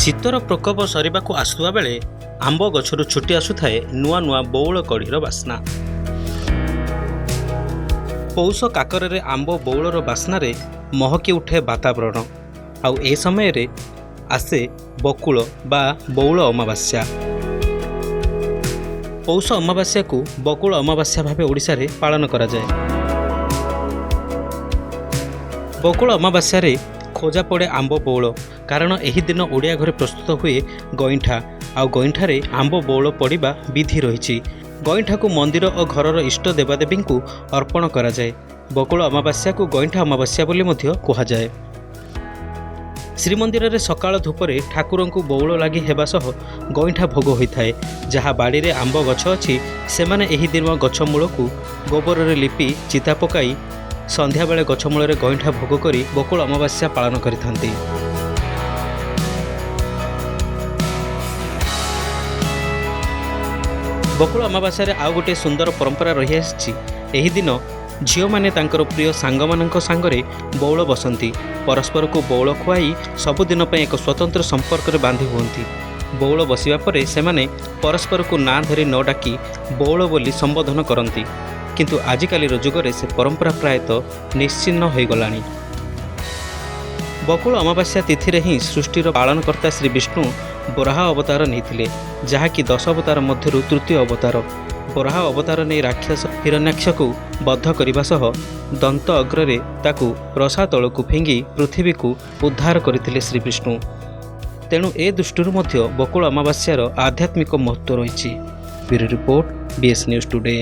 ଶୀତର ପ୍ରକୋପ ସରିବାକୁ ଆସୁଥିବା ବେଳେ ଆମ୍ବ ଗଛରୁ ଛୁଟି ଆସୁଥାଏ ନୂଆ ନୂଆ ବଉଳ କଢ଼ିର ବାସ୍ନା। ପୌଷ କାକରରେ ଆମ୍ବ ବଉଳର ବାସ୍ନାରେ ମହକି ଉଠେ ବାତାବରଣ। ଆଉ ଏ ସମୟରେ ଆସେ ବକୁଳ ବା ବଉଳ ଅମାବାସ୍ୟା। ପୌଷ ଅମାବାସ୍ୟାକୁ ବକୁଳ ଅମାବାସ୍ୟା ଭାବେ ଓଡ଼ିଶାରେ ପାଳନ କରାଯାଏ। ବକୁଳ ଅମାବାସ୍ୟାରେ ଖୋଜା ପଡ଼େ ଆମ୍ବ ବଉଳ, କାରଣ ଏହି ଦିନ ଓଡ଼ିଆ ଘରେ ପ୍ରସ୍ତୁତ ହୁଏ ଗଇଁଠା। ଆଉ ଗଇଁଠାରେ ଆମ୍ବ ବଉଳ ପଡ଼ିବା ବିଧି ରହିଛି। ଗଇଁଠାକୁ ମନ୍ଦିର ଓ ଘରର ଇଷ୍ଟ ଦେବାଦେବୀଙ୍କୁ ଅର୍ପଣ କରାଯାଏ। ବକୁଳ ଅମାବାସ୍ୟାକୁ ଗଇଁଠା ଅମାବାସ୍ୟା ବୋଲି ମଧ୍ୟ କୁହାଯାଏ। ଶ୍ରୀମନ୍ଦିରରେ ସକାଳ ଧୂପରେ ଠାକୁରଙ୍କୁ ବଉଳ ଲାଗି ହେବା ସହ ଗଇଁଠା ଭୋଗ ହୋଇଥାଏ। ଯାହା ବାଡ଼ିରେ ଆମ୍ବ ଗଛ ଅଛି ସେମାନେ ଏହି ଦିନ ଗଛ ମୂଳକୁ ଗୋବରରେ ଲିପି ଚିତା ପକାଇ ସନ୍ଧ୍ୟାବେଳେ ଗଛ ମୂଳରେ ଗଇଁଠା ଭୋଗ କରି ବକୁଳ ଅମାବାସ୍ୟା ପାଳନ କରିଥାନ୍ତି। ବକୁଳ ଅମାବାସ୍ୟାରେ ଆଉ ଗୋଟିଏ ସୁନ୍ଦର ପରମ୍ପରା ରହିଆସିଛି। ଏହି ଦିନ ଝିଅମାନେ ତାଙ୍କର ପ୍ରିୟ ସାଙ୍ଗମାନଙ୍କ ସାଙ୍ଗରେ ବଉଳ ବସନ୍ତି। ପରସ୍ପରକୁ ବଉଳ ଖୁଆଇ ସବୁଦିନ ପାଇଁ ଏକ ସ୍ୱତନ୍ତ୍ର ସମ୍ପର୍କରେ ବାନ୍ଧି ହୁଅନ୍ତି। ବଉଳ ବସିବା ପରେ ସେମାନେ ପରସ୍ପରକୁ ନାଁ ଧରି ନ ଡାକି ବଉଳ ବୋଲି ସମ୍ବୋଧନ କରନ୍ତି। କିନ୍ତୁ ଆଜିକାଲିର ଯୁଗରେ ସେ ପରମ୍ପରା ପ୍ରାୟତଃ ନିଶ୍ଚିହ୍ନ ହୋଇଗଲାଣି। ବକୁଳ ଅମାବାସ୍ୟା ତିଥିରେ ହିଁ ସୃଷ୍ଟିର ପାଳନକର୍ତ୍ତା ଶ୍ରୀ ବିଷ୍ଣୁ ବରାହ ଅବତାର ନେଇଥିଲେ, ଯାହାକି 10 ଅବତାର ମଧ୍ୟରୁ ତୃତୀୟ ଅବତାର। ବରାହ ଅବତାର ନେଇ ରାକ୍ଷସ ହିରଣ୍ୟାକ୍ଷକୁ ବଦ୍ଧ କରିବା ସହ ଦନ୍ତ ଅଗ୍ରରେ ତାକୁ ରସା ତଳକୁ ଫିଙ୍ଗି ପୃଥିବୀକୁ ଉଦ୍ଧାର କରିଥିଲେ ଶ୍ରୀବିଷ୍ଣୁ। ତେଣୁ ଏ ଦୃଷ୍ଟିରୁ ମଧ୍ୟ ବକୁଳ ଅମାବାସ୍ୟାର ଆଧ୍ୟାତ୍ମିକ ମହତ୍ତ୍ୱ ରହିଛି। Bureau report, BS news today.